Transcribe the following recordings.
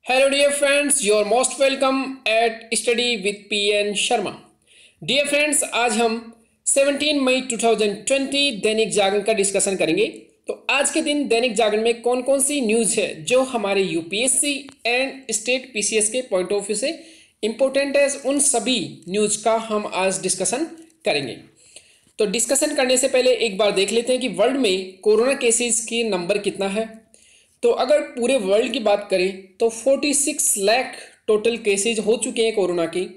Hello dear friends, you are most welcome at Study with PN Sharma. Dear friends, आज हम 17 मई 2020 दैनिक जागरण का discussion करेंगे। तो आज के दिन दैनिक जागरण में कौन कौन सी न्यूज़ है जो हमारे यूपीएससी एंड स्टेट पीसीएस के पॉइंट ऑफ व्यू से इम्पोर्टेंट है, उन सभी न्यूज़ का हम आज डिस्कशन करेंगे। तो डिस्कशन करने से पहले एक बार देख लेते हैं कि वर्ल्ड में कोरोना केसेस की नंबर कितना है। तो अगर पूरे वर्ल्ड की बात करें तो 46 लाख टोटल केसेज हो चुके हैं कोरोना के।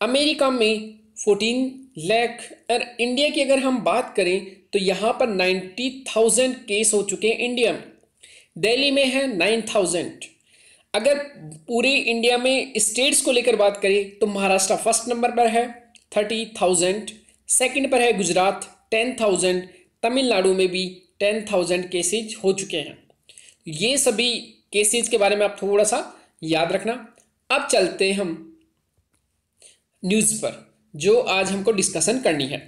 अमेरिका में 14 लाख और इंडिया की अगर हम बात करें तो यहाँ पर 90,000 केस हो चुके हैं इंडिया में। दिल्ली में है 9,000। अगर पूरे इंडिया में स्टेट्स को लेकर बात करें तो महाराष्ट्र फर्स्ट नंबर पर है 30,000, सेकंड पर है गुजरात 10,000, तमिलनाडु में भी 10,000 केसेज हो चुके हैं। ये सभी केसेस के बारे में आप थोड़ा सा याद रखना। अब चलते हैं हम न्यूज़ पर जो आज हमको डिस्कशन करनी है।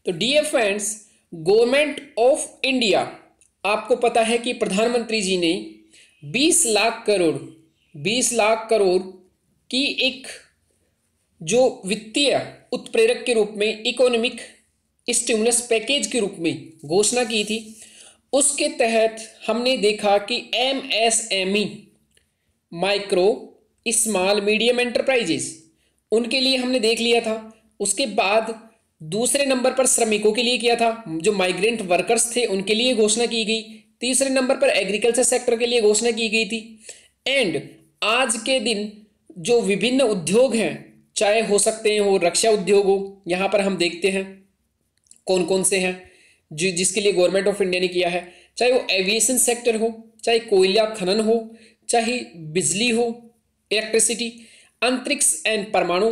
तो dear friends, government of India, आपको पता है कि प्रधानमंत्री जी ने 20 लाख करोड़ की एक जो वित्तीय उत्प्रेरक के रूप में इकोनॉमिक स्टिमुलस पैकेज के रूप में घोषणा की थी। उसके तहत हमने देखा कि MSME, micro small medium enterprises, उनके लिए हमने देख लिया था। उसके बाद दूसरे नंबर पर श्रमिकों के लिए किया था, जो माइग्रेंट वर्कर्स थे उनके लिए घोषणा की गई। तीसरे नंबर पर एग्रीकल्चर सेक्टर के लिए घोषणा की गई थी। एंड आज के दिन जो विभिन्न उद्योग हैं, चाहे हो सकते हैं हो रक्षा उद्योग हो, यहाँ पर हम देखते हैं कौन कौन से हैं जिसके लिए गवर्नमेंट ऑफ इंडिया ने किया है, चाहे वो एविएशन सेक्टर हो, चाहे कोयला खनन हो, चाहे बिजली हो, इलेक्ट्रिसिटी, अंतरिक्ष एंड परमाणु,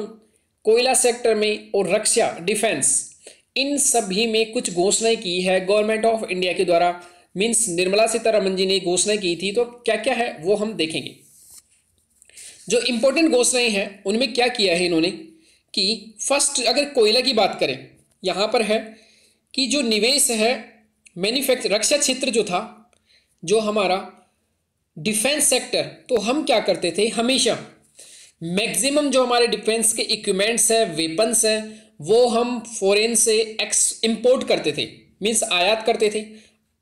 कोयला सेक्टर में और रक्षा डिफेंस, इन सभी में कुछ घोषणाएं की है गवर्नमेंट ऑफ इंडिया के द्वारा। मीन्स निर्मला सीतारमण जी ने घोषणा की थी। तो क्या क्या है वो हम देखेंगे। जो इंपॉर्टेंट घोषणाएं हैं उनमें क्या किया है इन्होंने कि फर्स्ट अगर कोयला की बात करें, यहाँ पर है कि जो निवेश है मैन्युफैक्चर, रक्षा क्षेत्र जो था, जो हमारा डिफेंस सेक्टर, तो हम क्या करते थे हमेशा मैक्सिमम जो हमारे डिफेंस के इक्विपमेंट्स है, वेपन्स हैं, वो हम फॉरेन से इंपोर्ट करते थे, मीन्स आयात करते थे।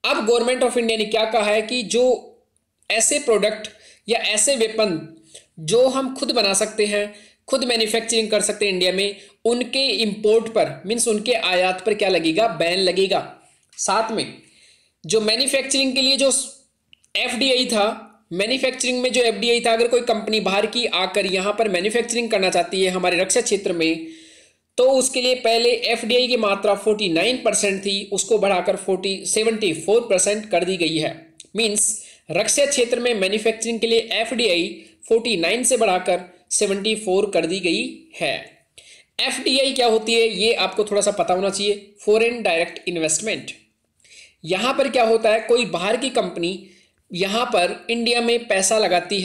अब गवर्नमेंट ऑफ इंडिया ने क्या कहा है कि जो ऐसे प्रोडक्ट या ऐसे वेपन जो हम खुद बना सकते हैं, खुद मैन्युफैक्चरिंग कर सकते हैं इंडिया में, उनके इंपोर्ट पर मीन्स उनके आयात पर क्या लगेगा, बैन लगेगा। साथ में जो मैन्युफैक्चरिंग के लिए जो एफडीआई था, मैन्युफैक्चरिंग में जो एफडीआई था, अगर कोई कंपनी बाहर की आकर यहाँ पर मैन्युफैक्चरिंग करना चाहती है हमारे रक्षा क्षेत्र में, तो उसके लिए पहले एफडीआई की मात्रा 49% थी, उसको बढ़ाकर 74% कर दी गई है। मीन्स रक्षा क्षेत्र में मैन्युफैक्चरिंग के लिए एफडीआई 49 से बढ़ाकर 74 कर दी गई है। एफडीआई क्या होती है ये आपको थोड़ा सा पता होना चाहिए, फॉरेन डायरेक्ट इन्वेस्टमेंट। यहाँ पर क्या होता है, कोई बाहर की कंपनी यहाँ पर इंडिया में पैसा लगाती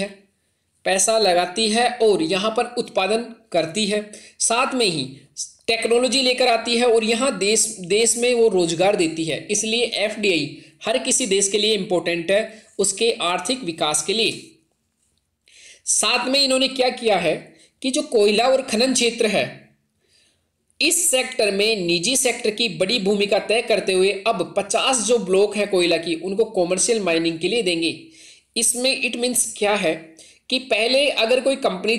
है और यहाँ पर उत्पादन करती है, साथ में ही टेक्नोलॉजी लेकर आती है और यहाँ देश में वो रोजगार देती है। इसलिए एफडीआई हर किसी देश के लिए इंपॉर्टेंट है, उसके आर्थिक विकास के लिए। साथ में इन्होंने क्या किया है कि जो कोयला और खनन क्षेत्र है, इस सेक्टर में निजी सेक्टर की बड़ी भूमिका तय करते हुए अब 50 जो ब्लॉक हैं कोयला की, उनको कॉमर्शियल माइनिंग के लिए देंगे। इसमें इट मीन्स क्या है कि पहले अगर कोई कंपनी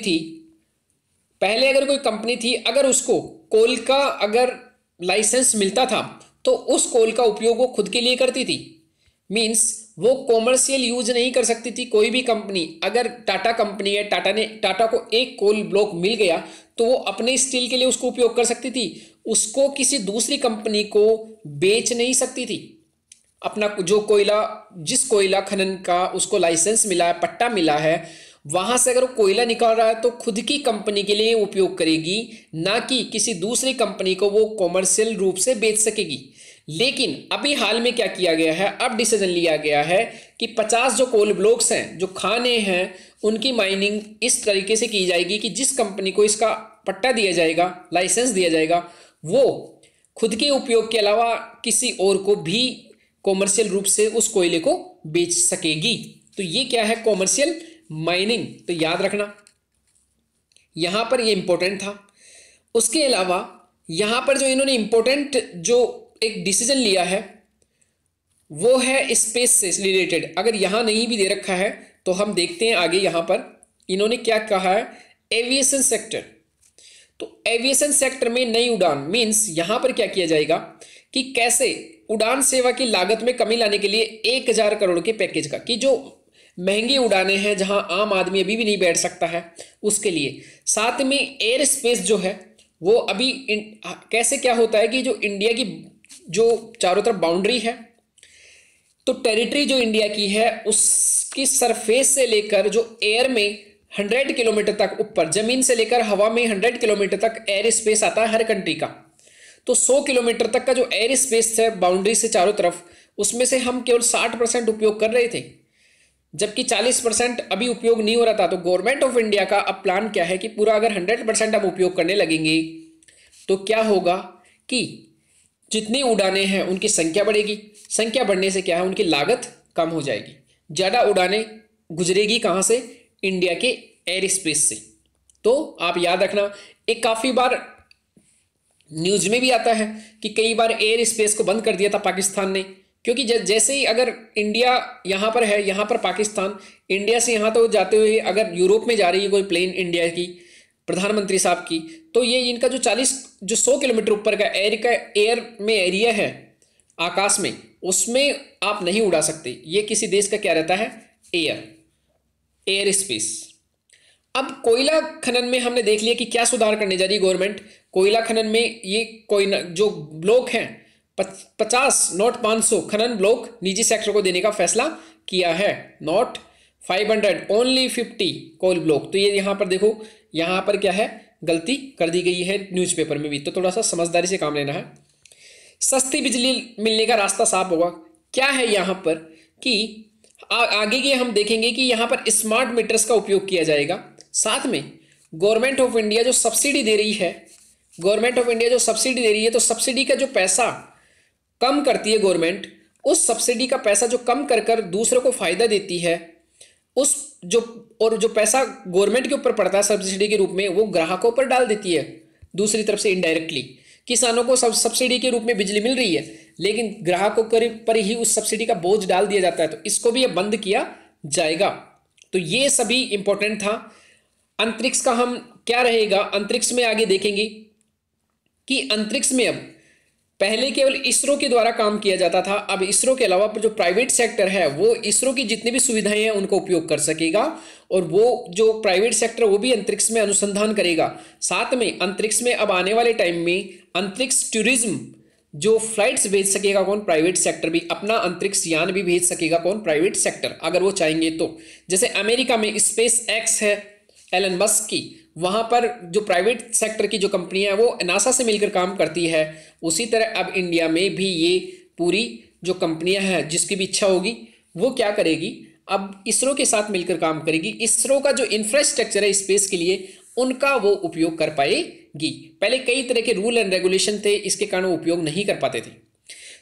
थी, अगर उसको कोल का अगर लाइसेंस मिलता था तो उस कोल का उपयोग वो खुद के लिए करती थी। मीन्स वो कॉमर्शियल यूज नहीं कर सकती थी। कोई भी कंपनी, अगर टाटा कंपनी है, टाटा को एक कोल ब्लॉक मिल गया तो वो अपने स्टील के लिए उसको उपयोग कर सकती थी, उसको किसी दूसरी कंपनी को बेच नहीं सकती थी। अपना जो कोयला, जिस कोयला खनन का उसको लाइसेंस मिला है, पट्टा मिला है, वहां से अगर वो कोयला निकाल रहा है तो खुद की कंपनी के लिए उपयोग करेगी, ना कि किसी दूसरी कंपनी को वो कॉमर्शियल रूप से बेच सकेगी। लेकिन अभी हाल में क्या किया गया है, अब डिसीजन लिया गया है कि 50 जो कोल ब्लॉक्स हैं, जो खाने हैं, उनकी माइनिंग इस तरीके से की जाएगी कि जिस कंपनी को इसका पट्टा दिया जाएगा, लाइसेंस दिया जाएगा, वो खुद के उपयोग के अलावा किसी और को भी कॉमर्शियल रूप से उस कोयले को बेच सकेगी। तो ये क्या है, कॉमर्शियल माइनिंग, तो याद रखना यहां पर ये इंपॉर्टेंट था। उसके अलावा यहां पर जो इन्होंने इंपॉर्टेंट जो एक डिसीजन लिया है वो है स्पेस से रिलेटेड। अगर यहां नहीं भी दे रखा है तो हम देखते हैं आगे यहां पर इन्होंने क्या कहा है, एविएशन सेक्टर। तो एविएशन सेक्टर में नई उड़ान मींस यहां पर क्या किया जाएगा कि कैसे उड़ान सेवा की लागत में कमी लाने के लिए 1000 करोड़ के पैकेज का, कि जो महंगी उड़ानें हैं जहां आम आदमी अभी भी नहीं बैठ सकता है उसके लिए। साथ में एयर स्पेस जो है वो अभी कैसे क्या होता है कि जो इंडिया की जो चारों तरफ बाउंड्री है, तो टेरिटरी जो इंडिया की है उसकी सरफेस से लेकर जो एयर में 100 किलोमीटर तक ऊपर, जमीन से लेकर हवा में 100 किलोमीटर तक एयर स्पेस आता है हर कंट्री का। तो 100 किलोमीटर तक का जो एयर स्पेस है बाउंड्री से चारों तरफ, उसमें से हम केवल 60% उपयोग कर रहे थे, जबकि 40% अभी उपयोग नहीं हो रहा था। तो गवर्नमेंट ऑफ इंडिया का अब प्लान क्या है कि पूरा अगर 100% हम उपयोग करने लगेंगे तो क्या होगा कि जितनी उड़ानें हैं उनकी संख्या बढ़ेगी, संख्या बढ़ने से क्या है उनकी लागत कम हो जाएगी, ज़्यादा उड़ानें गुजरेगी कहाँ से, इंडिया के एयर स्पेस से। तो आप याद रखना, एक काफ़ी बार न्यूज़ में भी आता है कि कई बार एयर स्पेस को बंद कर दिया था पाकिस्तान ने, क्योंकि जैसे ही अगर इंडिया यहाँ पर है, यहाँ पर पाकिस्तान, इंडिया से यहाँ तो जाते हुए अगर यूरोप में जा रही है कोई प्लेन इंडिया की प्रधानमंत्री साहब की, तो ये इनका जो 100 किलोमीटर ऊपर का एयर में एरिया है आकाश में, उसमें आप नहीं उड़ा सकते। ये किसी देश का क्या रहता है, एयर स्पेस। अब कोयला खनन में हमने देख लिया कि क्या सुधार करने जा रही है गवर्नमेंट। कोयला खनन में ये कोयला जो ब्लॉक हैं 50 नॉट 500 खनन ब्लॉक निजी सेक्टर को देने का फैसला किया है, नॉट 500 ओनली 50 कोल ब्लॉक। तो ये यहाँ पर देखो, यहाँ पर क्या है, गलती कर दी गई है न्यूज़पेपर में भी, तो थोड़ा सा समझदारी से काम लेना है। सस्ती बिजली मिलने का रास्ता साफ होगा। क्या है यहाँ पर कि आगे के हम देखेंगे कि यहाँ पर स्मार्ट मीटर्स का उपयोग किया जाएगा। साथ में गवर्नमेंट ऑफ इंडिया जो सब्सिडी दे रही है, गवर्नमेंट ऑफ इंडिया जो सब्सिडी दे रही है, तो सब्सिडी का जो पैसा कम करती है गवर्नमेंट, उस सब्सिडी का पैसा जो कम कर कर दूसरों को फायदा देती है, उस जो पैसा गवर्नमेंट के ऊपर पड़ता है सब्सिडी के रूप में, वो ग्राहकों पर डाल देती है। दूसरी तरफ से इनडायरेक्टली किसानों को सब्सिडी के रूप में बिजली मिल रही है, लेकिन ग्राहकों पर ही उस सब्सिडी का बोझ डाल दिया जाता है। तो इसको भी अब बंद किया जाएगा। तो ये सभी इंपॉर्टेंट था। अंतरिक्ष का हम क्या रहेगा, अंतरिक्ष में आगे देखेंगे कि अंतरिक्ष में अब पहले केवल इसरो के द्वारा काम किया जाता था, अब इसरो के अलावा जो प्राइवेट सेक्टर है वो इसरो की जितनी भी सुविधाएं हैं उनको उपयोग कर सकेगा, और वो जो प्राइवेट सेक्टर वो भी अंतरिक्ष में अनुसंधान करेगा। साथ में अंतरिक्ष में अब आने वाले टाइम में अंतरिक्ष टूरिज्म जो फ्लाइट्स भेज सकेगा कौन, प्राइवेट सेक्टर भी अपना अंतरिक्ष यान भी भेज सकेगा कौन, प्राइवेट सेक्टर, अगर वो चाहेंगे तो। जैसे अमेरिका में स्पेस एक्स है एलन मस्क की, वहाँ पर जो प्राइवेट सेक्टर की जो कंपनी है वो नासा से मिलकर काम करती है, उसी तरह अब इंडिया में भी ये पूरी जो कंपनियां हैं जिसकी भी इच्छा होगी वो क्या करेगी, अब इसरो के साथ मिलकर काम करेगी। इसरो का जो इंफ्रास्ट्रक्चर है स्पेस के लिए उनका वो उपयोग कर पाएगी। पहले कई तरह के रूल एंड रेगुलेशन थे, इसके कारण वो उपयोग नहीं कर पाते थे।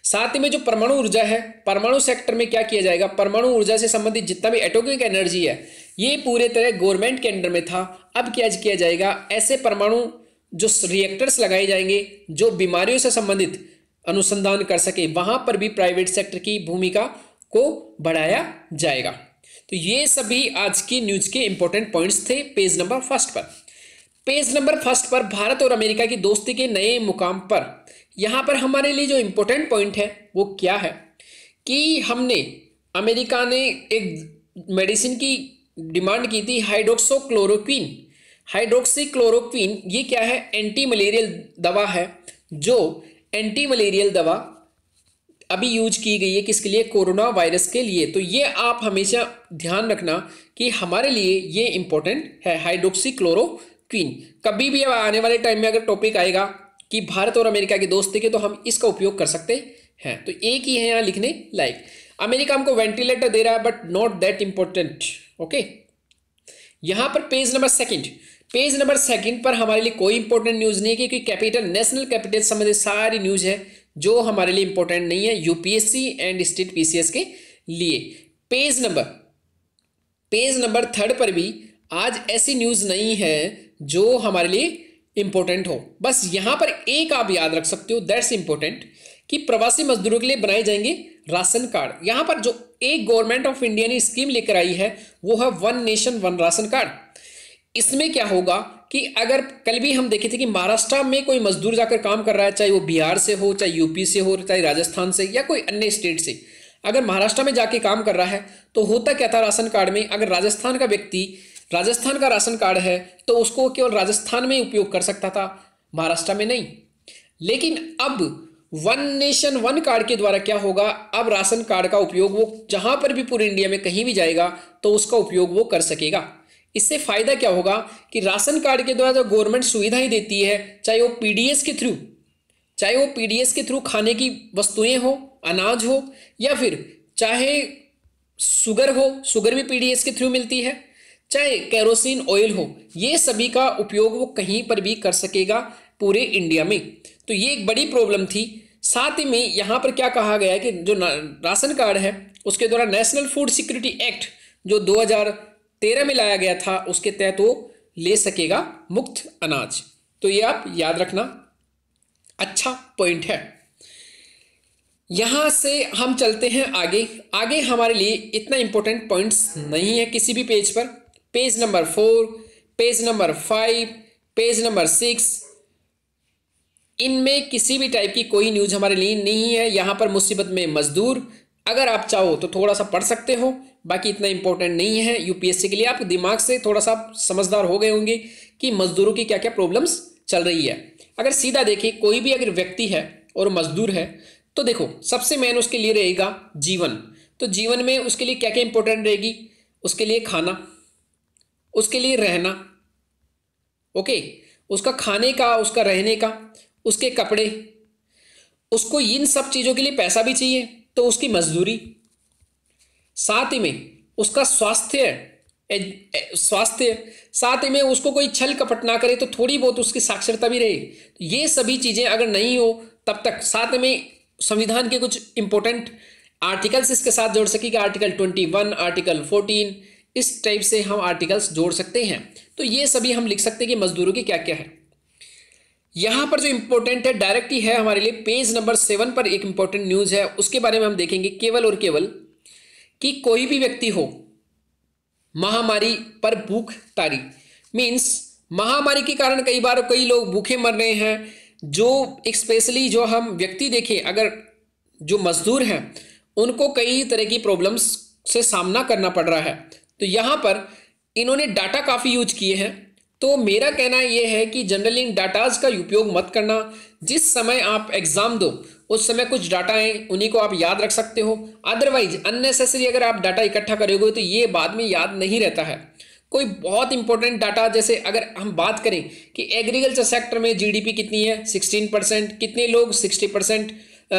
साथ में जो परमाणु ऊर्जा है, परमाणु सेक्टर में क्या किया जाएगा, परमाणु ऊर्जा से संबंधित जितना भी एटॉमिक एनर्जी है ये पूरे तरह गवर्नमेंट के अंडर में था। अब क्या किया जाएगा, ऐसे परमाणु जो रिएक्टर्स लगाए जाएंगे जो बीमारियों से संबंधित अनुसंधान कर सके, वहां पर भी प्राइवेट सेक्टर की भूमिका को बढ़ाया जाएगा। तो ये सभी आज की न्यूज के इंपॉर्टेंट पॉइंट्स थे पेज नंबर फर्स्ट पर। पेज नंबर फर्स्ट पर भारत और अमेरिका की दोस्ती के नए मुकाम पर यहाँ पर हमारे लिए जो इंपॉर्टेंट पॉइंट है वो क्या है कि हमने अमेरिका ने एक मेडिसिन की डिमांड की थी हाइड्रोक्सीक्लोरोक्विन। हाइड्रोक्सीक्लोरोक्विन ये क्या है, एंटी मलेरियल दवा है, जो एंटी मलेरियल दवा अभी यूज की गई है किसके लिए, कोरोना वायरस के लिए। तो ये आप हमेशा ध्यान रखना कि हमारे लिए ये इंपॉर्टेंट है हाइड्रोक्सीक्लोरोक्विन। कभी भी आने वाले टाइम में अगर टॉपिक आएगा कि भारत और अमेरिका की दोस्ती के, तो हम इसका उपयोग कर सकते हैं। तो एक ही है यहाँ लिखने लायक। अमेरिका हमको वेंटिलेटर दे रहा है but not that important. Okay, यहाँ पर पेज नंबर सेकंड पर हमारे लिए कोई इंपॉर्टेंट न्यूज़ नहीं है, क्योंकि कैपिटल नेशनल कैपिटल संबंधित सारी न्यूज़ है जो हमारे लिए इंपॉर्टेंट नहीं है यूपीएससी एंड स्टेट पीसीएस के लिए। पेज नंबर पेज नंबर 3 पर भी आज ऐसी न्यूज़ नहीं है जो हमारे लिए इंपॉर्टेंट हो। बस यहाँ पर एक आप याद रख सकते हो, दैट्स इंपॉर्टेंट, कि प्रवासी मजदूरों के लिए बनाए जाएंगे राशन कार्ड। यहाँ पर जो एक गवर्नमेंट ऑफ इंडिया ने स्कीम लेकर आई है वो है one nation one ration card. इसमें क्या होगा कि अगर कल भी हम देखे थे कि महाराष्ट्र में कोई मजदूर जाकर काम कर रहा है, चाहे वो बिहार से हो, चाहे यूपी से हो, चाहे राजस्थान से या कोई अन्य स्टेट से, अगर महाराष्ट्र में जाके काम कर रहा है तो होता क्या था राशन कार्ड में, अगर राजस्थान का व्यक्ति राजस्थान का राशन कार्ड है तो उसको केवल राजस्थान में उपयोग कर सकता था, महाराष्ट्र में नहीं। लेकिन अब वन नेशन वन कार्ड के द्वारा क्या होगा, अब राशन कार्ड का उपयोग वो जहां पर भी पूरे इंडिया में कहीं भी जाएगा तो उसका उपयोग वो कर सकेगा। इससे फायदा क्या होगा कि राशन कार्ड के द्वारा जो गवर्नमेंट सुविधाएं देती है, चाहे वो पीडीएस के थ्रू खाने की वस्तुएं हो, अनाज हो, या फिर चाहे शुगर हो, शुगर भी पीडीएस के थ्रू मिलती है, चाहे केरोसिन ऑयल हो, ये सभी का उपयोग वो कहीं पर भी कर सकेगा पूरे इंडिया में। तो ये एक बड़ी प्रॉब्लम थी। साथ ही में यहाँ पर क्या कहा गया है कि जो राशन कार्ड है उसके द्वारा नेशनल फूड सिक्योरिटी एक्ट जो 2013 में लाया गया था उसके तहत वो ले सकेगा मुफ्त अनाज। तो ये आप याद रखना, अच्छा पॉइंट है। यहां से हम चलते हैं आगे। आगे हमारे लिए इतना इंपॉर्टेंट पॉइंट्स नहीं है किसी भी पेज पर। Page number 4, page number 5, page number 6, इनमें किसी भी टाइप की कोई न्यूज हमारे लिए नहीं है। यहां पर मुसीबत में मजदूर, अगर आप चाहो तो थोड़ा सा पढ़ सकते हो, बाकी इतना इंपॉर्टेंट नहीं है। यूपीएससी के लिए आप दिमाग से थोड़ा सा समझदार हो गए होंगे कि मजदूरों की क्या क्या प्रॉब्लम्स चल रही है। अगर सीधा देखिए, कोई भी अगर व्यक्ति है और मजदूर है तो देखो सबसे मेन उसके लिए रहेगा जीवन। तो जीवन में उसके लिए क्या क्या इंपॉर्टेंट रहेगी, उसके लिए खाना, उसके लिए रहना, ओके, उसका खाने का, उसका रहने का, उसके कपड़े, उसको इन सब चीज़ों के लिए पैसा भी चाहिए तो उसकी मजदूरी, साथ ही में उसका स्वास्थ्य, साथ ही में उसको कोई छल कपट ना करे तो थोड़ी बहुत उसकी साक्षरता भी रहे। तो ये सभी चीज़ें अगर नहीं हो तब तक, साथ में संविधान के कुछ इंपॉर्टेंट आर्टिकल्स इसके साथ जोड़ सके, आर्टिकल 21, आर्टिकल 14, इस टाइप से हम आर्टिकल्स जोड़ सकते हैं। तो ये सभी हम लिख सकते हैं कि मजदूरों की क्या क्या है। यहां पर जो इंपॉर्टेंट है डायरेक्ट ही है हमारे लिए, पेज नंबर 7 पर एक इंपॉर्टेंट न्यूज है, उसके बारे में हम देखेंगे केवल और केवल कि कोई भी व्यक्ति हो महामारी पर भूख तारी, मीन्स महामारी के कारण कई बार कई लोग भूखे मर रहे हैं। जो स्पेशली जो हम व्यक्ति देखें, अगर जो मजदूर हैं उनको कई तरह की प्रॉब्लम्स से सामना करना पड़ रहा है। तो यहाँ पर इन्होंने डाटा काफ़ी यूज किए हैं। तो मेरा कहना यह है कि जनरली इन डाटाज का उपयोग मत करना। जिस समय आप एग्जाम दो उस समय कुछ डाटा हैं उन्हीं को आप याद रख सकते हो, अदरवाइज अननेसेसरी अगर आप डाटा इकट्ठा करोगे तो ये बाद में याद नहीं रहता है। कोई बहुत इंपॉर्टेंट डाटा, जैसे अगर हम बात करें कि एग्रीकल्चर सेक्टर में जीडीपी कितनी है 16%, कितने लोग 60%,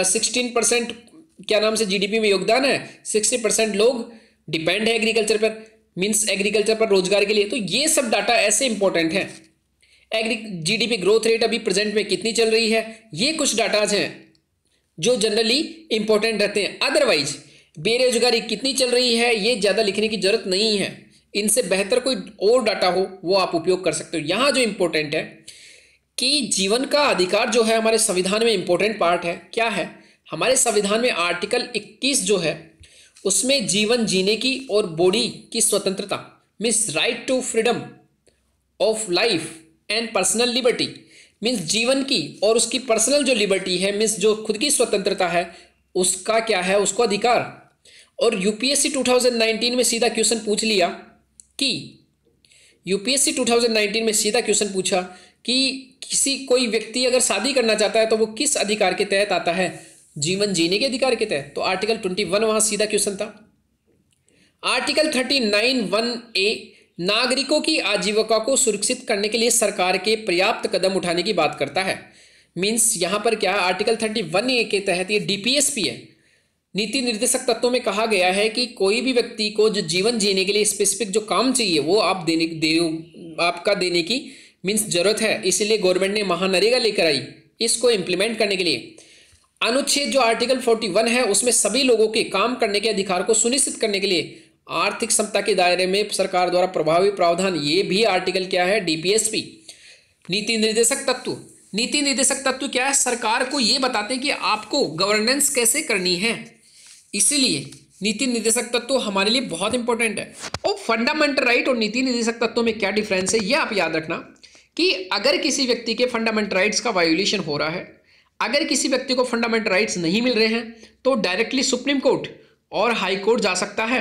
16% क्या नाम से जीडीपी में योगदान है, 60% लोग डिपेंड है एग्रीकल्चर पर, मीन्स एग्रीकल्चर पर रोजगार के लिए। तो ये सब डाटा ऐसे इंपॉर्टेंट है। जीडीपी ग्रोथ रेट अभी प्रेजेंट में कितनी चल रही है, ये कुछ डाटाज हैं जो जनरली इंपॉर्टेंट रहते हैं। अदरवाइज बेरोजगारी कितनी चल रही है ये ज़्यादा लिखने की जरूरत नहीं है, इनसे बेहतर कोई और डाटा हो वो आप उपयोग कर सकते हो। यहाँ जो इंपॉर्टेंट है कि जीवन का अधिकार जो है हमारे संविधान में इंपॉर्टेंट पार्ट है। क्या है हमारे संविधान में आर्टिकल 21 जो है उसमें जीवन जीने की और बॉडी की स्वतंत्रता, means right to freedom of life and personal liberty, means जीवन की और उसकी पर्सनल जो लिबर्टी है, मीन्स जो खुद की स्वतंत्रता है, उसका क्या है, उसको अधिकार। और यूपीएससी 2019 में सीधा क्वेश्चन पूछ लिया कि यूपीएससी 2019 में सीधा क्वेश्चन पूछा कि कोई व्यक्ति अगर शादी करना चाहता है तो वो किस अधिकार के तहत आता है, जीवन जीने के अधिकार के तहत। तो आर्टिकल 21 वहां सीधा क्वेश्चन था। आर्टिकल 39(1)(a) नागरिकों की आजीविका को सुरक्षित करने के लिए सरकार के पर्याप्त कदम उठाने की बात करता है। मीन्स यहां पर क्या है, आर्टिकल 31(a) के तहत ये डीपीएसपी है, नीति निर्देशक तत्वों में कहा गया है कि कोई भी व्यक्ति को जो जीवन जीने के लिए स्पेसिफिक जो काम चाहिए वो आप आपका देने की मीन्स जरूरत है। इसलिए गवर्नमेंट ने महानरेगा लेकर आई इसको इम्प्लीमेंट करने के लिए। अनुच्छेद जो आर्टिकल 41 है उसमें सभी लोगों के काम करने के अधिकार को सुनिश्चित करने के लिए आर्थिक समता के दायरे में सरकार द्वारा प्रभावी प्रावधान, ये भी आर्टिकल क्या है, डीपीएसपी। नीति निर्देशक तत्व, नीति निर्देशक तत्व क्या है, सरकार को ये बताते हैं कि आपको गवर्नेंस कैसे करनी है, इसीलिए नीति निर्देशक तत्व हमारे लिए बहुत इंपॉर्टेंट है। और फंडामेंटल राइट और नीति निर्देशक तत्वों में क्या डिफरेंस है, ये आप याद रखना कि अगर किसी व्यक्ति के फंडामेंटल राइट्स का वायोलेशन हो रहा है, अगर किसी व्यक्ति को फंडामेंटल राइट्स नहीं मिल रहे हैं, तो डायरेक्टली सुप्रीम कोर्ट और हाई कोर्ट जा सकता है,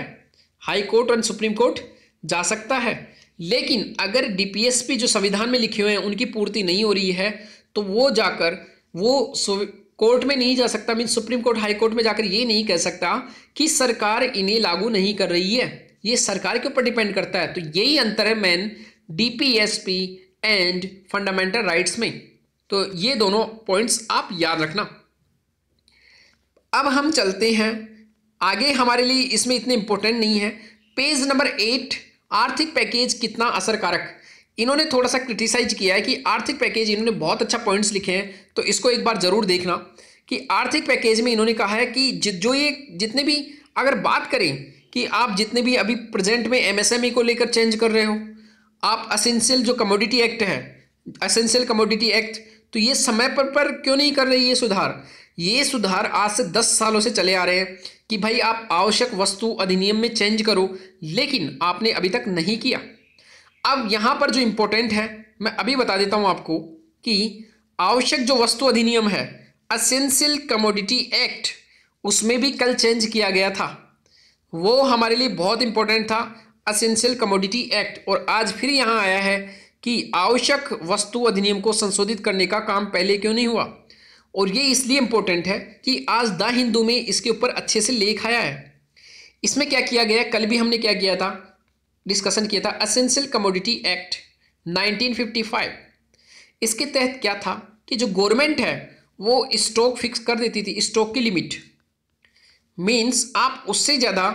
हाई कोर्ट और सुप्रीम कोर्ट जा सकता है। लेकिन अगर डीपीएसपी जो संविधान में लिखे हुए हैं उनकी पूर्ति नहीं हो रही है, तो वो जाकर वो कोर्ट में नहीं जा सकता, mean supreme court high court में जाकर ये नहीं कह सकता कि सरकार इन्हें लागू नहीं कर रही है, ये सरकार के ऊपर डिपेंड करता है। तो यही अंतर है main DPSP and fundamental rights में। तो ये दोनों पॉइंट्स आप याद रखना। अब हम चलते हैं आगे, हमारे लिए इसमें इतने इंपॉर्टेंट नहीं है। पेज नंबर 8, आर्थिक पैकेज कितना असरकारक। इन्होंने थोड़ा सा क्रिटिसाइज किया है कि आर्थिक पैकेज, इन्होंने बहुत अच्छा पॉइंट्स लिखे हैं, तो इसको एक बार जरूर देखना कि आर्थिक पैकेज में इन्होंने कहा है कि जो ये जितने भी, अगर बात करें कि आप जितने भी अभी प्रेजेंट में एमएसएमई को लेकर चेंज कर रहे हो, आप एसेंशियल जो कमोडिटी एक्ट है, एसेंशियल कमोडिटी एक्ट, तो ये समय पर क्यों नहीं कर रही ये सुधार। ये सुधार आज से 10 सालों से चले आ रहे हैं कि भाई आप आवश्यक वस्तु अधिनियम में चेंज करो, लेकिन आपने अभी तक नहीं किया। अब यहाँ पर जो इम्पोर्टेंट है मैं अभी बता देता हूँ आपको कि आवश्यक जो वस्तु अधिनियम है, एसेंशियल कमोडिटी एक्ट, उसमें भी कल चेंज किया गया था, वो हमारे लिए बहुत इंपॉर्टेंट था, एसेंशियल कमोडिटी एक्ट। और आज फिर यहाँ आया है कि आवश्यक वस्तु अधिनियम को संशोधित करने का काम पहले क्यों नहीं हुआ। और ये इसलिए इंपॉर्टेंट है कि आज द हिंदू में इसके ऊपर अच्छे से लेख आया है। इसमें क्या किया गया, कल भी हमने क्या किया था, डिस्कशन किया था, एसेंशियल कमोडिटी एक्ट 1955। इसके तहत क्या था कि जो गवर्नमेंट है वो स्टॉक फिक्स कर देती थी, स्टॉक की लिमिट, मीन्स आप उससे ज़्यादा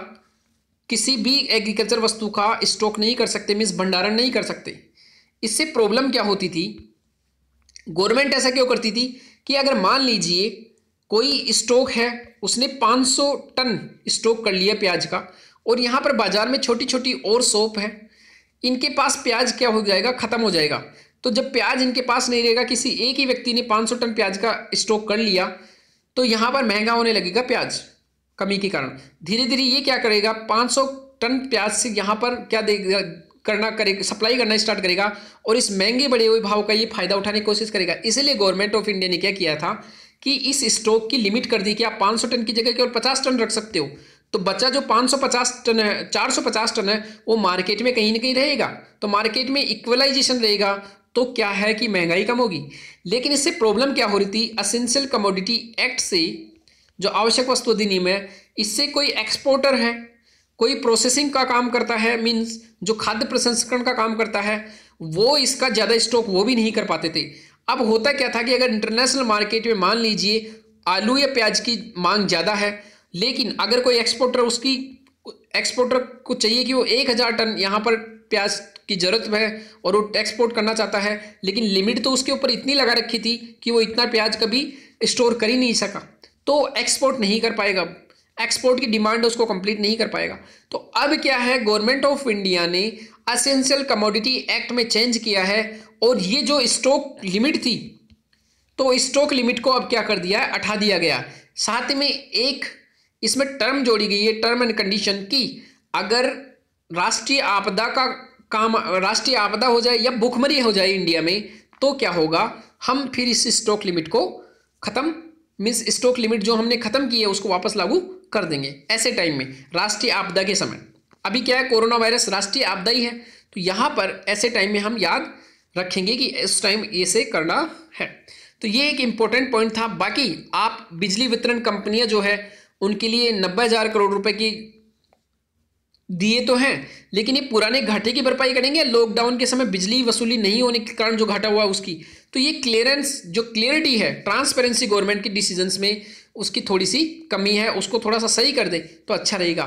किसी भी एग्रीकल्चर वस्तु का स्टॉक नहीं कर सकते, मीन्स भंडारण नहीं कर सकते। इससे प्रॉब्लम क्या होती थी, गवर्नमेंट ऐसा क्यों करती थी कि अगर मान लीजिए कोई स्टॉक है, उसने 500 टन स्टॉक कर लिया प्याज का, और यहाँ पर बाजार में छोटी छोटी और शॉप है, इनके पास प्याज क्या हो जाएगा, ख़त्म हो जाएगा। तो जब प्याज इनके पास नहीं रहेगा, किसी एक ही व्यक्ति ने 500 टन प्याज का स्टॉक कर लिया, तो यहाँ पर महंगा होने लगेगा प्याज कमी के कारण। धीरे धीरे ये क्या करेगा, 500 टन प्याज से यहाँ पर क्या देगा, करेगा, सप्लाई करना स्टार्ट करेगा, और इस महंगे बढ़े हुए भाव का ये फायदा उठाने की कोशिश करेगा। इसलिए गवर्नमेंट ऑफ इंडिया ने क्या किया था कि इस स्टॉक की लिमिट कर दी कि आप 500 टन की जगह केवल 50 टन रख सकते हो। तो बचा जो 550 टन है, 450 टन है, वो मार्केट में कहीं ना कहीं रहेगा, तो मार्केट में इक्वलाइजेशन रहेगा, तो क्या है कि महंगाई कम होगी। लेकिन इससे प्रॉब्लम क्या हो रही थी, एसेंशियल कमोडिटी एक्ट से, जो आवश्यक वस्तु अधिनियम है, इससे कोई एक्सपोर्टर है, कोई प्रोसेसिंग का काम करता है, मीन्स जो खाद्य प्रसंस्करण का काम करता है, वो इसका ज़्यादा स्टॉक वो भी नहीं कर पाते थे। अब होता क्या था कि अगर इंटरनेशनल मार्केट में मान लीजिए आलू या प्याज की मांग ज़्यादा है, लेकिन अगर कोई एक्सपोर्टर, उसकी एक्सपोर्टर को चाहिए कि वो 1000 टन यहाँ पर प्याज की ज़रूरत है और वो एक्सपोर्ट करना चाहता है, लेकिन लिमिट तो उसके ऊपर इतनी लगा रखी थी कि वो इतना प्याज कभी स्टोर कर ही नहीं सका, तो एक्सपोर्ट नहीं कर पाएगा, एक्सपोर्ट की डिमांड उसको कंप्लीट नहीं कर पाएगा। तो अब क्या है, गवर्नमेंट ऑफ इंडिया ने एसेंशियल कमोडिटी एक्ट में चेंज किया है, और ये जो स्टॉक लिमिट थी, तो स्टॉक लिमिट को अब क्या कर दिया है, हटा दिया गया। साथ में एक इसमें टर्म जोड़ी गई है, टर्म एंड कंडीशन की, अगर राष्ट्रीय आपदा का काम, राष्ट्रीय आपदा हो जाए या भूखमरी हो जाए इंडिया में, तो क्या होगा, हम फिर इस स्टॉक लिमिट को खत्म, मीन्स स्टॉक लिमिट जो हमने खत्म की है उसको वापस लागू कर देंगे ऐसे टाइम में, राष्ट्रीय आपदा के समय। अभी क्या है, कोरोना वायरस राष्ट्रीय आपदा ही है, तो यहाँ पर ऐसे टाइम में हम याद रखेंगे कि इस टाइम ऐसे करना है। तो ये एक इंपॉर्टेंट पॉइंट था। बाकी आप बिजली वितरण कंपनियां जो है उनके लिए 90,000 करोड़ रुपए की दिए तो हैं, लेकिन ये पुराने घाटे की भरपाई करेंगे, लॉकडाउन के समय बिजली वसूली नहीं होने के कारण जो घाटा हुआ उसकी। तो ये क्लियरेंस, जो क्लियरिटी है, ट्रांसपेरेंसी गवर्नमेंट की डिसीजंस में, उसकी थोड़ी सी कमी है, उसको थोड़ा सा सही कर दे तो अच्छा रहेगा।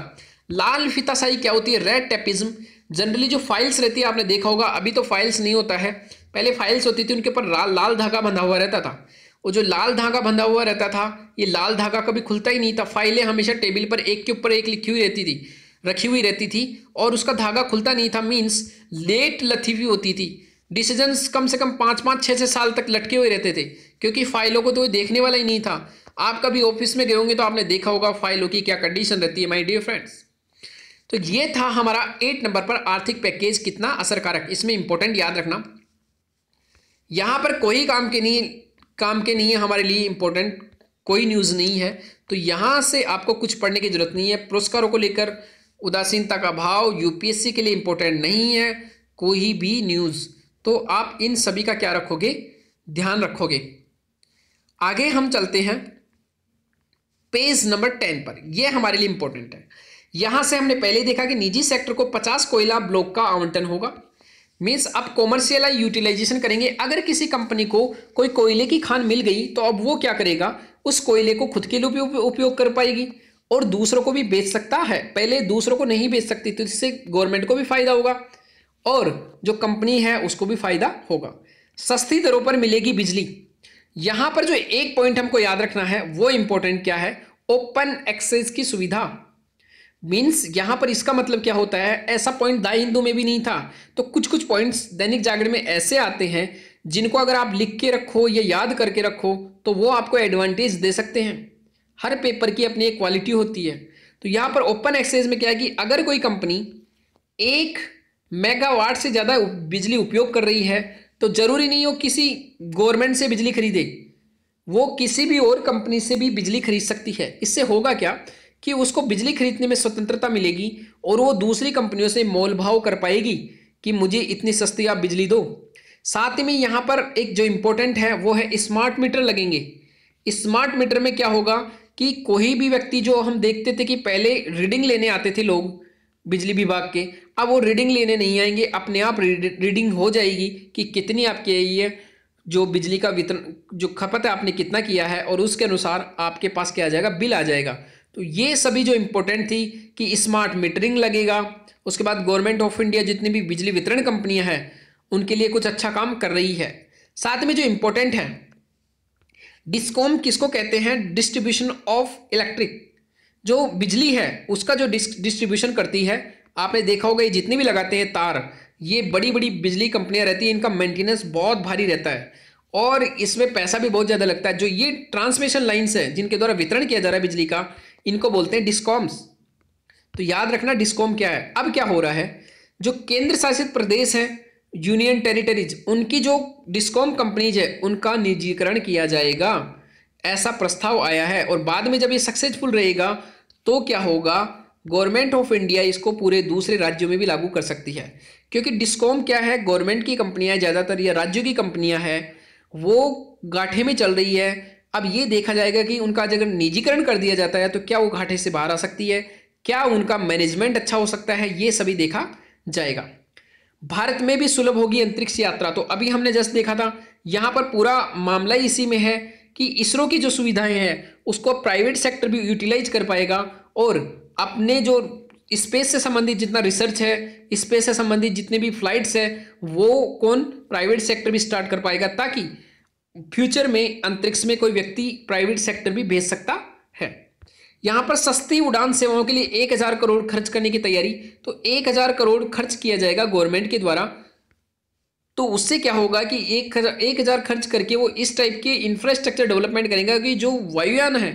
लाल फीताशाही क्या होती है, रेड टेपिज्म। जनरली जो फाइल्स रहती है, आपने देखा होगा, अभी तो फाइल्स नहीं होता है, पहले फाइल्स होती थी, उनके ऊपर लाल धागा बंधा हुआ रहता था। वो जो लाल धागा बंधा हुआ रहता था, ये लाल धागा कभी खुलता ही नहीं था, फाइलें हमेशा टेबल पर एक के ऊपर एक लिखी हुई रहती थी। रखी हुई रहती थी और उसका धागा खुलता नहीं था, मीन्स लेट लथी हुई होती थी। डिसीजंस कम से कम 5-5, 6-6 साल तक लटके हुए रहते थे, क्योंकि फाइलों को तो देखने वाला ही नहीं था। आप कभी ऑफिस में गए होंगे तो आपने देखा होगा फाइलों की क्या कंडीशन रहती है माय डियर फ्रेंड्स। तो ये था हमारा 8 नंबर पर आर्थिक पैकेज कितना असरकारक। इसमें इंपॉर्टेंट याद रखना, यहां पर कोई काम के नहीं है हमारे लिए इंपॉर्टेंट, कोई न्यूज़ नहीं है। तो यहां से आपको कुछ पढ़ने की जरूरत नहीं है। पुरस्कारों को लेकर उदासीनता का भाव यूपीएससी के लिए इंपॉर्टेंट नहीं है कोई भी न्यूज़। तो आप इन सभी का क्या रखोगे, ध्यान रखोगे। आगे हम चलते हैं पेज नंबर 10 पर। यह हमारे लिए इंपॉर्टेंट है। यहां से हमने पहले देखा कि निजी सेक्टर को 50 कोयला ब्लॉक का आवंटन होगा, मीन्स अब कॉमर्शियल यूटिलाइजेशन करेंगे। अगर किसी कंपनी को कोई कोयले की खान मिल गई तो अब वो क्या करेगा, उस कोयले को खुद के लिए उपयोग कर पाएगी और दूसरों को भी बेच सकता है। पहले दूसरों को नहीं बेच सकती, तो इससे गवर्नमेंट को भी फायदा होगा और जो कंपनी है उसको भी फायदा होगा। सस्ती दरों पर मिलेगी बिजली। यहां पर जो एक पॉइंट हमको याद रखना है वो इंपॉर्टेंट क्या है, ओपन एक्सेस की सुविधा। मीन्स यहां पर इसका मतलब क्या होता है, ऐसा पॉइंट द हिंदू में भी नहीं था। तो कुछ कुछ पॉइंट्स दैनिक जागरण में ऐसे आते हैं जिनको अगर आप लिख के रखो या याद करके रखो तो वो आपको एडवांटेज दे सकते हैं। हर पेपर की अपनी एक क्वालिटी होती है। तो यहां पर ओपन एक्सेस में क्या है कि अगर कोई कंपनी 1 मेगावाट से ज़्यादा बिजली उपयोग कर रही है तो जरूरी नहीं हो किसी गवर्नमेंट से बिजली खरीदे, वो किसी भी और कंपनी से भी बिजली खरीद सकती है। इससे होगा क्या कि उसको बिजली खरीदने में स्वतंत्रता मिलेगी और वो दूसरी कंपनियों से मोल भाव कर पाएगी कि मुझे इतनी सस्ती आप बिजली दो। साथ ही में यहाँ पर एक जो इम्पोर्टेंट है वो है स्मार्ट मीटर लगेंगे। स्मार्ट मीटर में क्या होगा कि कोई भी व्यक्ति, जो हम देखते थे कि पहले रीडिंग लेने आते थे लोग बिजली विभाग के, अब वो रीडिंग लेने नहीं आएंगे, अपने आप रीडिंग हो जाएगी कि कितनी आपकी आई है, जो बिजली का वितरण जो खपत है आपने कितना किया है, और उसके अनुसार आपके पास क्या आ जाएगा, बिल आ जाएगा। तो ये सभी जो इंपॉर्टेंट थी कि स्मार्ट मीटरिंग लगेगा। उसके बाद गवर्नमेंट ऑफ इंडिया जितनी भी बिजली वितरण कंपनियां हैं उनके लिए कुछ अच्छा काम कर रही है। साथ में जो इंपॉर्टेंट है, डिस्कॉम किसको कहते हैं, डिस्ट्रीब्यूशन ऑफ इलेक्ट्रिक, जो बिजली है उसका जो डिस्ट्रीब्यूशन करती है। आपने देखा होगा ये जितनी भी लगाते हैं तार, ये बड़ी बड़ी बिजली कंपनियां रहती हैं, इनका मेंटेनेंस बहुत भारी रहता है और इसमें पैसा भी बहुत ज़्यादा लगता है। जो ये ट्रांसमिशन लाइन्स है जिनके द्वारा वितरण किया जा रहा है बिजली का, इनको बोलते हैं डिस्कॉम्स। तो याद रखना डिस्कॉम क्या है। अब क्या हो रहा है, जो केंद्र शासित प्रदेश है, यूनियन टेरिटरीज, उनकी जो डिस्कॉम कंपनीज है उनका निजीकरण किया जाएगा, ऐसा प्रस्ताव आया है। और बाद में जब ये सक्सेसफुल रहेगा तो क्या होगा, गवर्नमेंट ऑफ इंडिया इसको पूरे दूसरे राज्यों में भी लागू कर सकती है। क्योंकि डिस्कॉम क्या है, गवर्नमेंट की कंपनियां ज़्यादातर या राज्यों की कंपनियां हैं, वो घाटे में चल रही है। अब ये देखा जाएगा कि उनका अगर निजीकरण कर दिया जाता है तो क्या वो घाटे से बाहर आ सकती है, क्या उनका मैनेजमेंट अच्छा हो सकता है, ये सभी देखा जाएगा। भारत में भी सुलभ होगी अंतरिक्ष यात्रा। तो अभी हमने जस्ट देखा था, यहाँ पर पूरा मामला इसी में है कि इसरो की जो सुविधाएं हैं उसको प्राइवेट सेक्टर भी यूटिलाइज कर पाएगा और अपने जो स्पेस से संबंधित जितना रिसर्च है, स्पेस से संबंधित जितने भी फ्लाइट्स है, वो कौन, प्राइवेट सेक्टर भी स्टार्ट कर पाएगा, ताकि फ्यूचर में अंतरिक्ष में कोई व्यक्ति प्राइवेट सेक्टर भी भेज सकता है। यहाँ पर सस्ती उड़ान सेवाओं के लिए 1000 करोड़ खर्च करने की तैयारी। तो 1000 करोड़ खर्च किया जाएगा गवर्नमेंट के द्वारा। तो उससे क्या होगा कि 1000 खर्च करके वो इस टाइप के इंफ्रास्ट्रक्चर डेवलपमेंट करेंगे कि जो वायुयान है,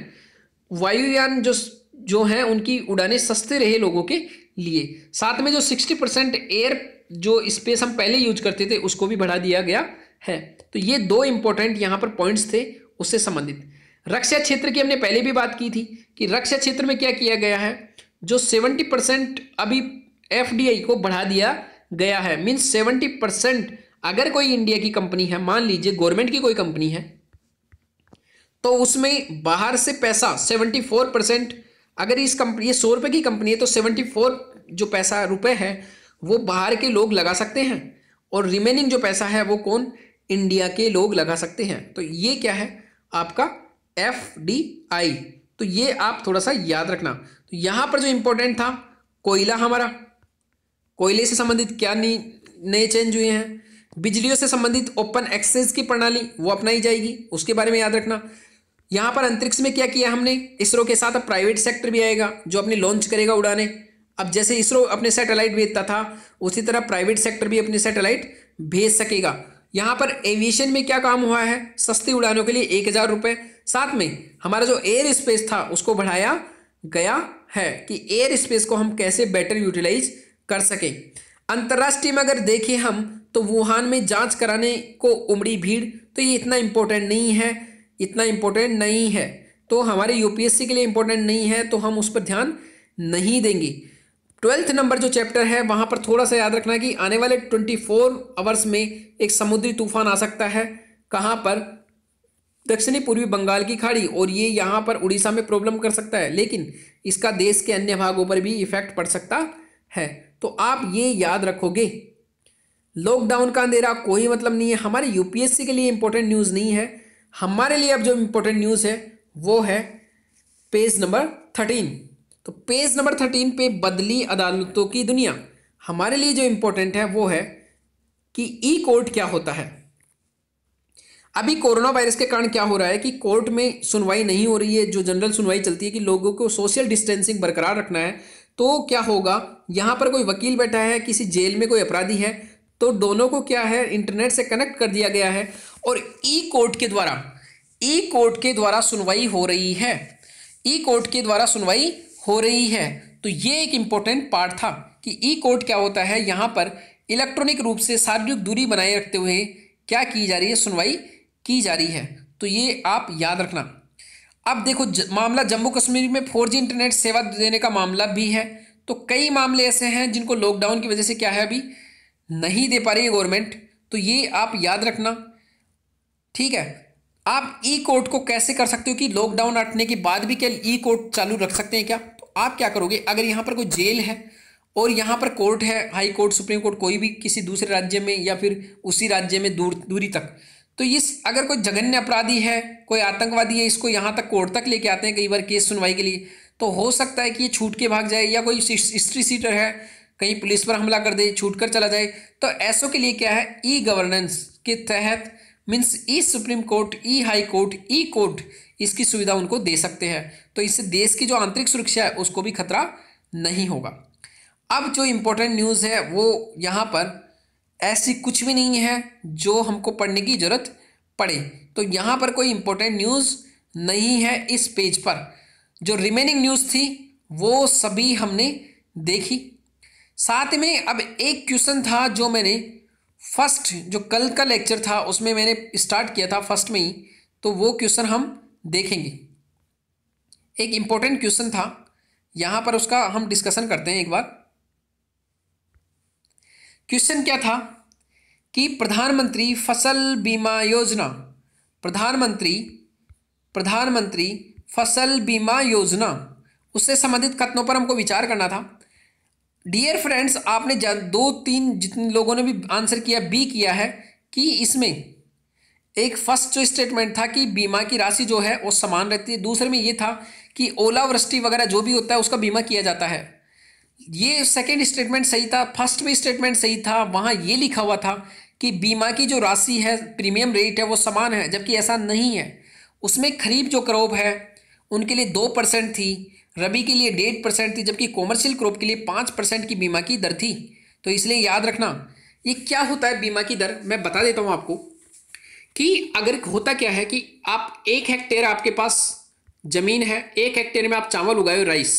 वायुयान जो हैं उनकी उड़ानें सस्ते रहे लोगों के लिए। साथ में जो 60% एयर जो स्पेस हम पहले यूज करते थे उसको भी बढ़ा दिया गया है। तो ये 2 इंपॉर्टेंट यहाँ पर पॉइंट्स थे उससे संबंधित। रक्षा क्षेत्र की हमने पहले भी बात की थी कि रक्षा क्षेत्र में क्या किया गया है, जो 70% अभी FDI को बढ़ा दिया गया है। मीन्स 70% अगर कोई इंडिया की कंपनी है, मान लीजिए गवर्नमेंट की कोई कंपनी है, तो उसमें बाहर से पैसा 74%, अगर इस कंपनी, ये 100 रुपये की कंपनी है तो 74 जो पैसा रुपए है वो बाहर के लोग लगा सकते हैं और रिमेनिंग जो पैसा है वो कौन, इंडिया के लोग लगा सकते हैं। तो ये क्या है आपका FDI। तो ये आप थोड़ा सा याद रखना। तो यहाँ पर जो इंपॉर्टेंट था, कोयला, हमारा कोयले से संबंधित क्या नए चेंज हुए हैं, बिजलियों से संबंधित ओपन एक्सेस की प्रणाली वो अपनाई जाएगी, उसके बारे में याद रखना। यहाँ पर अंतरिक्ष में क्या किया हमने, इसरो के साथ अब प्राइवेट सेक्टर भी आएगा जो अपनी लॉन्च करेगा उड़ाने। अब जैसे इसरो अपने सैटेलाइट भेजता था, उसी तरह प्राइवेट सेक्टर भी अपने सैटेलाइट भेज सकेगा। यहाँ पर एविएशन में क्या काम हुआ है, सस्ती उड़ानों के लिए 1,000 रुपये, साथ में हमारा जो एयर स्पेस था उसको बढ़ाया गया है कि एयर स्पेस को हम कैसे बेटर यूटिलाइज कर सकें। अंतर्राष्ट्रीय में अगर देखें हम तो वुहान में जांच कराने को उमड़ी भीड़, तो ये इतना इम्पोर्टेंट नहीं है, इतना इम्पोर्टेंट नहीं है, तो हमारे यूपीएससी के लिए इम्पोर्टेंट नहीं है, तो हम उस पर ध्यान नहीं देंगे। 12th नंबर जो चैप्टर है वहाँ पर थोड़ा सा याद रखना कि आने वाले 24 आवर्स में एक समुद्री तूफान आ सकता है। कहाँ पर, दक्षिणी पूर्वी बंगाल की खाड़ी, और ये यहाँ पर उड़ीसा में प्रॉब्लम कर सकता है, लेकिन इसका देश के अन्य भागों पर भी इफेक्ट पड़ सकता है। तो आप ये याद रखोगे। लॉकडाउन का अंधेरा कोई मतलब नहीं है, हमारे यूपीएससी के लिए इंपॉर्टेंट न्यूज़ नहीं है। हमारे लिए अब जो इंपॉर्टेंट न्यूज़ है वो है पेज नंबर 13। तो पेज नंबर 13 पे बदली अदालतों की दुनिया। हमारे लिए जो इंपॉर्टेंट है वो है कि ई कोर्ट क्या होता है। अभी कोरोना वायरस के कारण क्या हो रहा है कि कोर्ट में सुनवाई नहीं हो रही है, जो जनरल सुनवाई चलती है कि लोगों को सोशल डिस्टेंसिंग बरकरार रखना है। तो क्या होगा, यहाँ पर कोई वकील बैठा है, किसी जेल में कोई अपराधी है, तो दोनों को क्या है इंटरनेट से कनेक्ट कर दिया गया है और ई कोर्ट के द्वारा सुनवाई हो रही है। ई कोर्ट के द्वारा सुनवाई हो रही है। तो ये एक इंपॉर्टेंट पार्ट था कि ई कोर्ट क्या होता है। यहाँ पर इलेक्ट्रॉनिक रूप से शारीरिक दूरी बनाए रखते हुए क्या की जा रही है, सुनवाई की जा रही है। तो ये आप याद रखना। अब देखो मामला जम्मू कश्मीर में 4G इंटरनेट सेवा देने का मामला भी है। तो कई मामले ऐसे हैं जिनको लॉकडाउन की वजह से क्या है, अभी नहीं दे पा रही है गवर्नमेंट। तो ये आप याद रखना, ठीक है। आप ई कोर्ट को कैसे कर सकते हो कि लॉकडाउन हटने के बाद भी क्या ई कोर्ट चालू रख सकते हैं क्या। तो आप क्या करोगे, अगर यहाँ पर कोई जेल है और यहाँ पर कोर्ट है, हाई कोर्ट, सुप्रीम कोर्ट, कोई भी किसी दूसरे राज्य में या फिर उसी राज्य में दूरी तक, तो इस अगर कोई जघन्य अपराधी है, कोई आतंकवादी है, इसको यहाँ तक कोर्ट तक लेके आते हैं कई बार केस सुनवाई के लिए, तो हो सकता है कि ये छूट के भाग जाए, या कोई हिस्ट्री सीटर है कहीं पुलिस पर हमला कर दे, छूट कर चला जाए। तो ऐसों के लिए क्या है, ई गवर्नेंस के तहत मीन्स ई सुप्रीम कोर्ट, ई हाई कोर्ट, ई कोर्ट, इसकी सुविधा उनको दे सकते हैं। तो इससे देश की जो आंतरिक सुरक्षा है उसको भी खतरा नहीं होगा। अब जो इम्पोर्टेंट न्यूज़ है वो यहाँ पर ऐसी कुछ भी नहीं है जो हमको पढ़ने की जरूरत पड़े। तो यहाँ पर कोई इम्पोर्टेंट न्यूज़ नहीं है इस पेज पर। जो रिमेनिंग न्यूज़ थी वो सभी हमने देखी। साथ में अब एक क्वेश्चन था जो मैंने फर्स्ट, जो कल का लेक्चर था उसमें मैंने स्टार्ट किया था फर्स्ट में ही, तो वो क्वेश्चन हम देखेंगे। एक इम्पोर्टेंट क्वेश्चन था यहाँ पर, उसका हम डिस्कशन करते हैं एक बार। क्वेश्चन क्या था कि प्रधानमंत्री फसल बीमा योजना, प्रधानमंत्री फसल बीमा योजना, उससे संबंधित कथनों पर हमको विचार करना था। डियर फ्रेंड्स, आपने 2-3 जितने लोगों ने भी आंसर किया, बी किया है कि इसमें एक फर्स्ट जो स्टेटमेंट था कि बीमा की राशि जो है वो समान रहती है। दूसरे में ये था कि ओलावृष्टि वगैरह जो भी होता है उसका बीमा किया जाता है। ये सेकंड स्टेटमेंट सही था। फर्स्ट में स्टेटमेंट सही था, वहाँ ये लिखा हुआ था कि बीमा की जो राशि है, प्रीमियम रेट है वो समान है, जबकि ऐसा नहीं है। उसमें खरीफ जो क्रॉप है उनके लिए 2% थी, रबी के लिए 1.5% थी, जबकि कॉमर्शियल क्रॉप के लिए 5% की बीमा की दर थी। तो इसलिए याद रखना ये क्या होता है बीमा की दर, मैं बता देता हूँ आपको कि अगर होता क्या है कि आप 1 हेक्टेयर आपके पास ज़मीन है, 1 हेक्टेयर में आप चावल उगाए हो, राइस।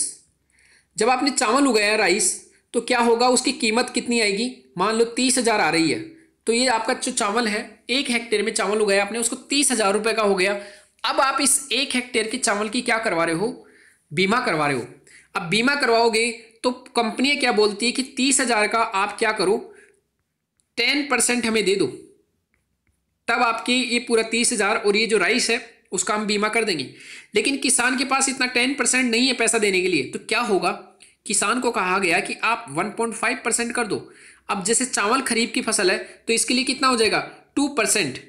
जब आपने चावल उगाया राइस तो क्या होगा, उसकी कीमत कितनी आएगी, मान लो 30,000 आ रही है। तो ये आपका जो चावल है, 1 हेक्टेयर में चावल उगाया आपने, उसको 30,000 रुपये का हो गया। अब आप इस 1 हेक्टेयर के चावल की क्या करवा रहे हो, बीमा करवा रहे हो। अब बीमा करवाओगे तो कंपनी क्या बोलती है कि 30,000 का आप क्या करो, 10% हमें दे दो, तब आपकी ये पूरा 30,000 और ये जो राइस है उसका हम बीमा कर देंगे। लेकिन किसान के पास इतना 10% नहीं है पैसा देने के लिए, तो क्या होगा, किसान को कहा गया कि आप 1.5% कर दो। अब जैसे चावल खरीफ की फसल है तो इसके लिए कितना हो जाएगा, 2%,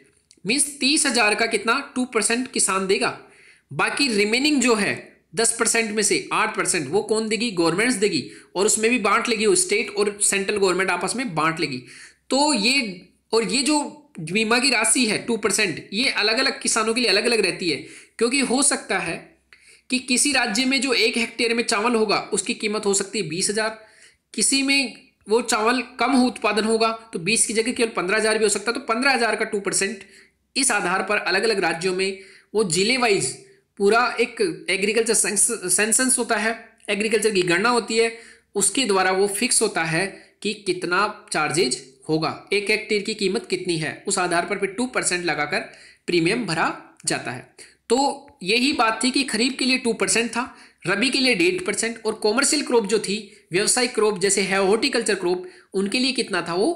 मीन्स 30,000 का कितना 2% किसान देगा। बाकी रिमेनिंग जो है 10% में से 8% वो कौन देगी, गवर्नमेंट्स देगी, और उसमें भी बांट लेगी, वो स्टेट और सेंट्रल गवर्नमेंट आपस में बांट लेगी। तो ये जो बीमा की राशि है 2%, ये अलग अलग किसानों के लिए अलग अलग रहती है, क्योंकि हो सकता है कि किसी राज्य में जो 1 हेक्टेयर में चावल होगा उसकी कीमत हो सकती है 20,000, किसी में वो चावल कम हो उत्पादन होगा तो 20 की जगह केवल 15,000 भी हो सकता है। तो 15,000 का 2%, इस आधार पर अलग अलग राज्यों में वो जिले वाइज पूरा एक एग्रीकल्चर सेंसस होता है, एग्रीकल्चर की गणना होती है, उसके द्वारा वो फिक्स होता है कि कितना चार्जेज होगा, 1 हेक्टेयर की कीमत कितनी है, उस आधार पर फिर 2% लगाकर प्रीमियम भरा जाता है। तो यही बात थी कि खरीफ के लिए 2% था, रबी के लिए 1.5% और कॉमर्शियल क्रॉप जो थी, व्यवसायिक क्रॉप जैसे है हॉर्टिकल्चर क्रॉप, उनके लिए कितना था वो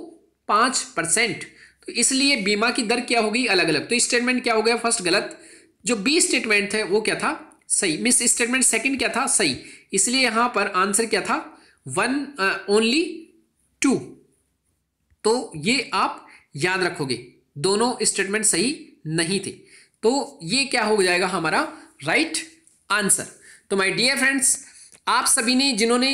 5%। तो इसलिए बीमा की दर क्या होगी अलग अलग। तो स्टेटमेंट क्या हो गया फर्स्ट गलत, जो बी स्टेटमेंट है वो क्या था सही, मिस स्टेटमेंट सेकंड क्या था सही, इसलिए यहां पर आंसर क्या था 1 ओनली 2। तो ये आप याद रखोगे, दोनों स्टेटमेंट सही नहीं थे, तो ये क्या हो जाएगा हमारा राइट आंसर। तो माय डियर फ्रेंड्स, आप सभी ने जिन्होंने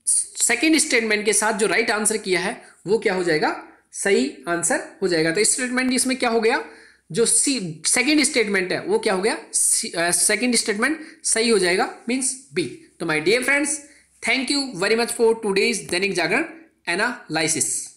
सेकंड स्टेटमेंट के साथ जो राइट आंसर किया है वो क्या हो जाएगा सही आंसर हो जाएगा। तो स्टेटमेंट इसमें क्या हो गया, जो सेकंड स्टेटमेंट है वो क्या हो गया, सेकंड स्टेटमेंट सही हो जाएगा, मींस बी। तो my dear friends, thank you very much for today's Dainik Jagran analysis.